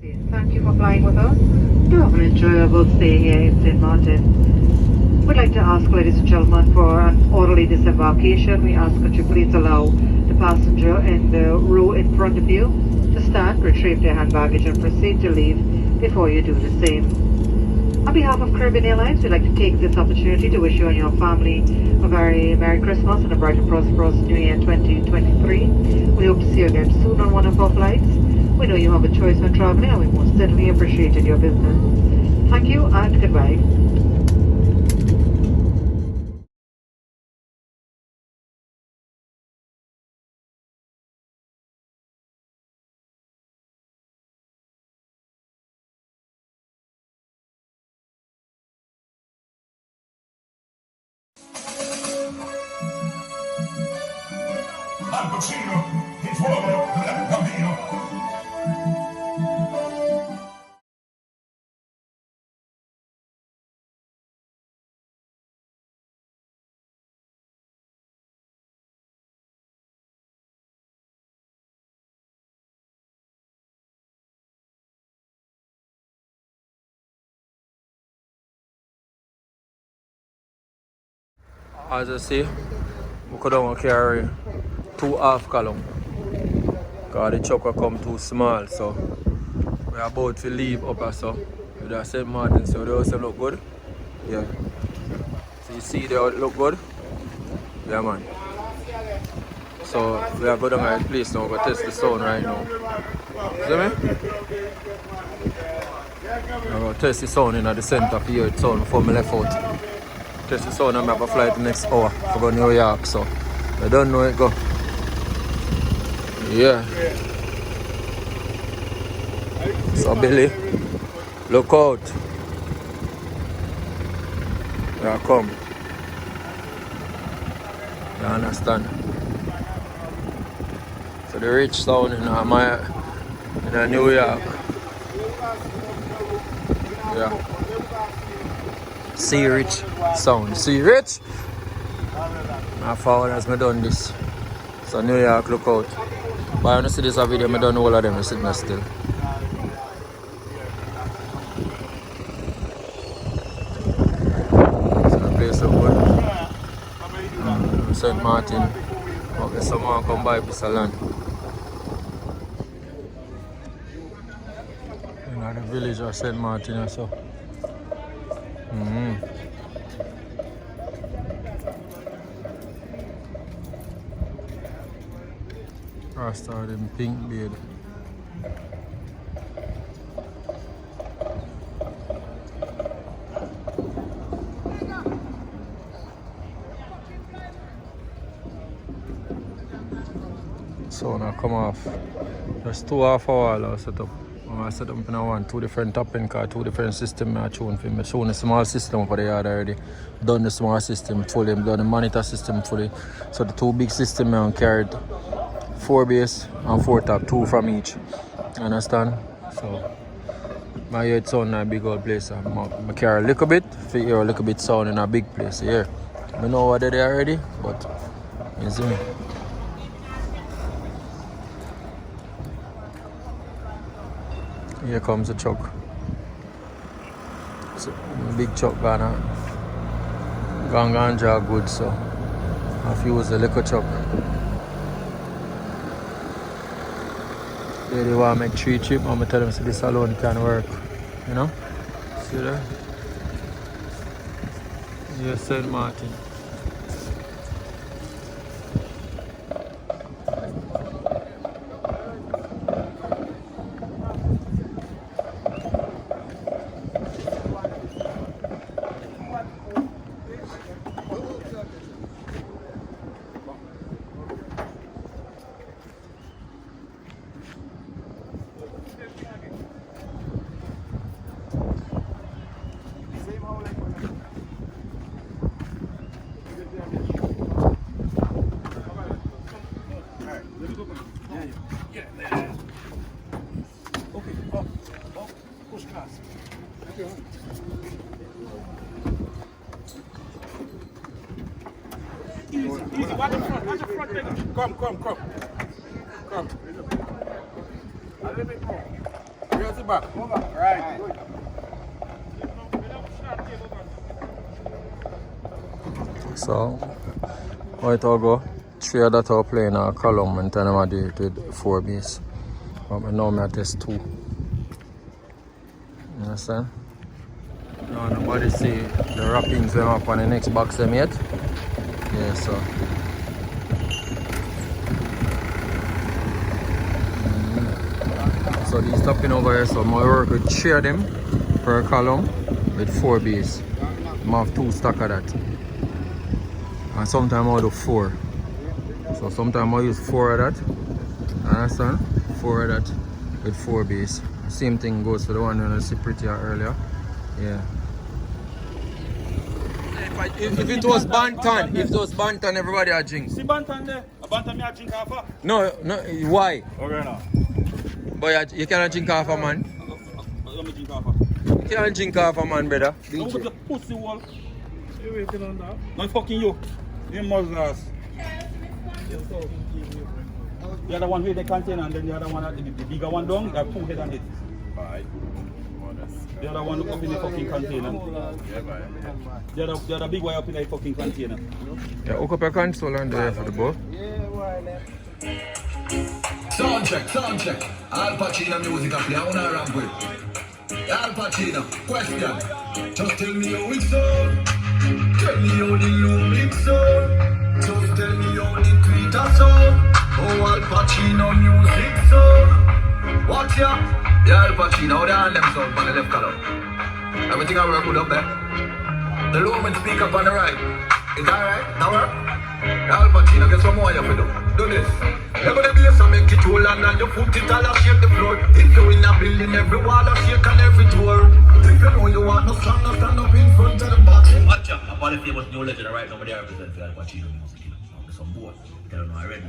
Thank you for flying with us. Do have an enjoyable stay here in St. Martin. We'd like to ask, ladies and gentlemen, for an orderly disembarkation. We ask that you please allow the passenger in the row in front of you to stand, retrieve their hand baggage, and proceed to leave before you do the same. On behalf of Caribbean Airlines, we'd like to take this opportunity to wish you and your family a very Merry Christmas and a bright and prosperous New Year 2023. We hope to see you again soon on one of our flights. We know you have a choice when traveling, and we most certainly appreciated your business. Thank you and goodbye. Al Pacino, il fuoco, il bambino. As you see, we couldn't carry 2 half column because the truck will come too small, so we're about to leave up or so with the St. Martin, so they also look good. Yeah. So you see they all look good? Yeah man. So we are going to my place now, we're going to test the sound right now. See me? I'm going to test the sound in the center for hear the sound before I left out. Test the sound and I have a flight the next hour to go to New York, so I don't know it go. Yeah. So Billy, look out. Yeah, come. You understand? So the rich sound in New York. Yeah. See rich sound. See rich? I found as I done this. So New York, look out. But I want to see this video, I don't know all of them are sitting there still. So the place look good. St. Martin. Okay, someone come by this land. You know the village of St. Martin or so. Rasta them pink beard. So now come off. There's 2 half hour I set up. I set up in one, 2 different tapping car, 2 different systems I tune for me. Shown the small system for the yard already. Done the small system fully, done the monitor system fully. So the 2 big systems I carried 4 bass and 4 top, 2 from each. Understand? So my head sound in a big old place. I carry a little bit, for hear a little bit sound in a big place here. I know what they already, but you see me. Here comes the truck. So, big truck gonna draw good, so I've used the little truck. They want to make 3 chip, I'm going to tell them so this alone can work. You know? See there? Yes, St. Martin. Easy, watch the front, nigga. Come. A little bit more. So, right I'll go. 3 of that are playing a column and 10 of them are do it with 4 bass. But now I test 2. You understand? No, nobody see the wrappings them up on the next box them yet. Yeah, so. So these tapping over here, so my work with 3 of them per column with 4 bass. I have 2 stack of that. And sometimes I do 4. So sometimes I use 4 of that. Understand? 4 of that with 4 bass. Same thing goes for the one that I see prettier earlier. Yeah. If it was Banton, everybody would drink. See Banton there? A Banton me a drink half a? No, why? Okay now. But you cannot drink half a man. Let me drink half a. You can't drink half a man, brother. Don't put the pussy wall. You waiting on that? No fucking you. You must ask. The other one with the container and then the other one, the bigger one down, there are 2 heads on it. Bye. The other one up in the fucking container. The other big one up in the fucking container. Yeah, hook up your console and there for the ball. Sound check. Al Pacino music up here, I wanna Rambo. Al Pacino, question. Just tell me how it's on. Tell me how the new mix on. Just tell me how the tweet is on. Oh, Al Pacino music song. Watch ya. Yeah, Al Pacino, they hand them sound on the left column. Everything I work good up there. The lumen speak up on the right. Is that right? That work? Yeah, Al Pacino, get some more you for do this. You're gonna be a make it roll and you put it all and shake the floor. If you're in a building, every wall and shake and every door. If you know you want no song, no stand up in front of the box. Watch out, I'm one of the famous new legend right now, but they represent Al Pacino music. Some boy. They don't know already.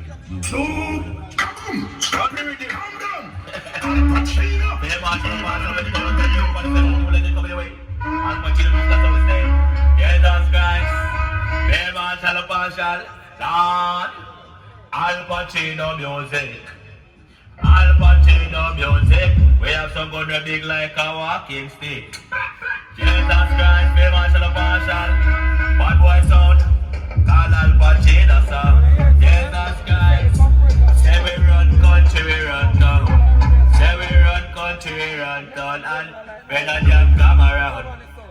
Start me with it. Calm down. Al Pacino. Yeah, Maarten, already don't tell you, but the new legend coming away. Al Pacino music, that's how it's name. Yeah, that's guys. Yeah, Maarten, Al Pacino. Lord. Al Pacino music. Al Pacino music. We have some good big like a walking stick. Jesus Christ, famous Al Pacino. Bad boy sound. Call Al Pacino sound. Jesus Christ. Say we run country, we run town. Say we run country, we run town. And when a jam come around,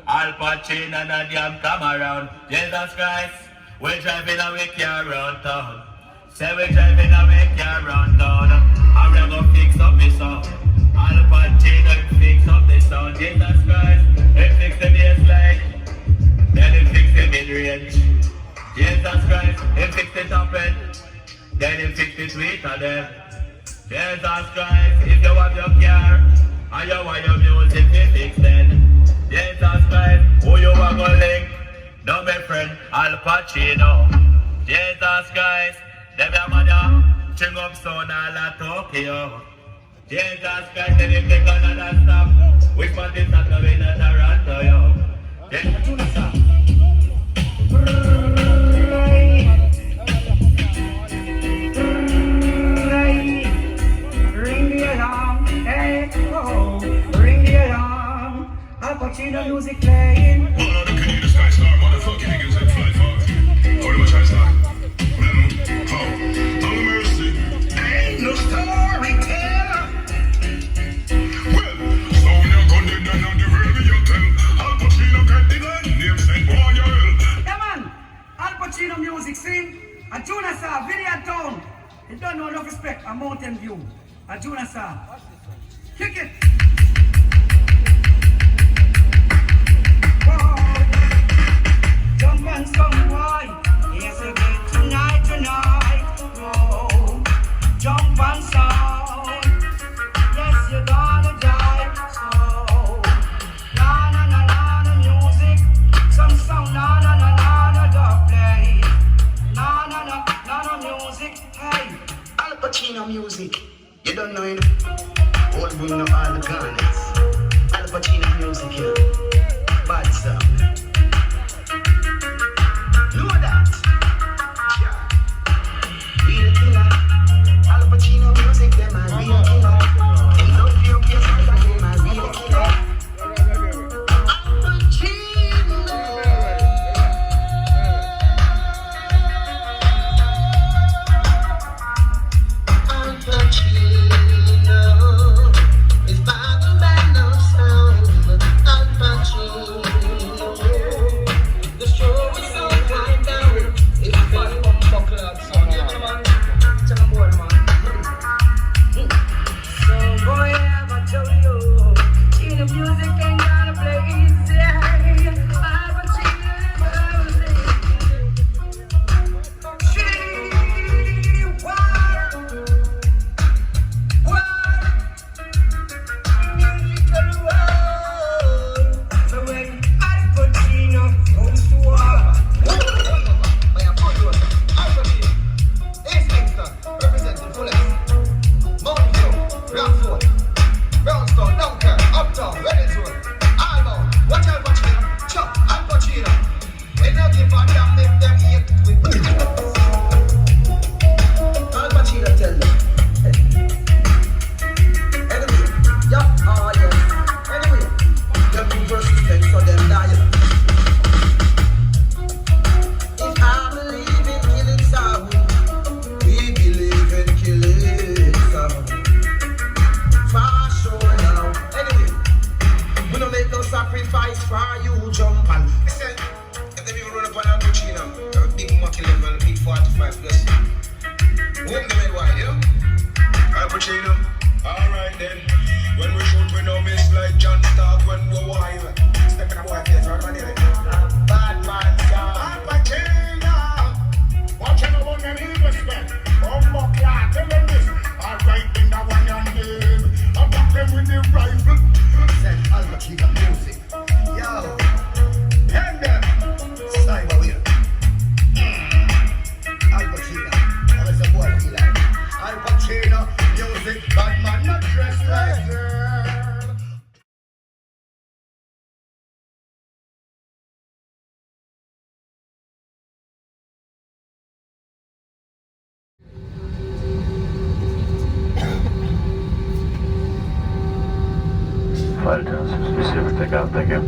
Al Pacino and a jam come around. Jesus Christ, we driving away car around town. Say we driving away car around town. And we gonna fix up the sound. Al Pacino fix up the sound. Jesus Christ, he fix the bassline. Then he fix the mid-range. Jesus Christ, he fix the top end. Then he fix the tweeter then. Jesus Christ, if you want your car and you want your music to fix then. Jesus Christ, who you want to link? No, my friend, Al Pacino. Jesus Christ, them your mother, string up sound all at Tokyo. Jesus Christ, then you take another stop. Which one is not going to Toronto, yo? Then you stop. Al Pacino music playing. All of the Canadian sky star motherfucking niggas that fly far. How do I try star? How? No mercy. Ain't no storyteller. Well, so you're gonna do on the radio tell. Al Pacino got the gun, name said boy you will. Yeah man, Al Pacino music sing. A Juna Sa, video town. You don't know enough respect, a Mountain View. A Juna Sa. Kick it. Jump on some boy, yes again tonight. Whoa. Jump on sound, yes you're gonna die. So, na music, some sound, na dub play. Na music, hey. Al Pacino music, you don't know him. Old boy know all the garnets. Al Pacino music, yeah. Bad sound. Know that. Yeah. Real killer. Al Pacino music, them a real killer. In love you, yes, I Take care.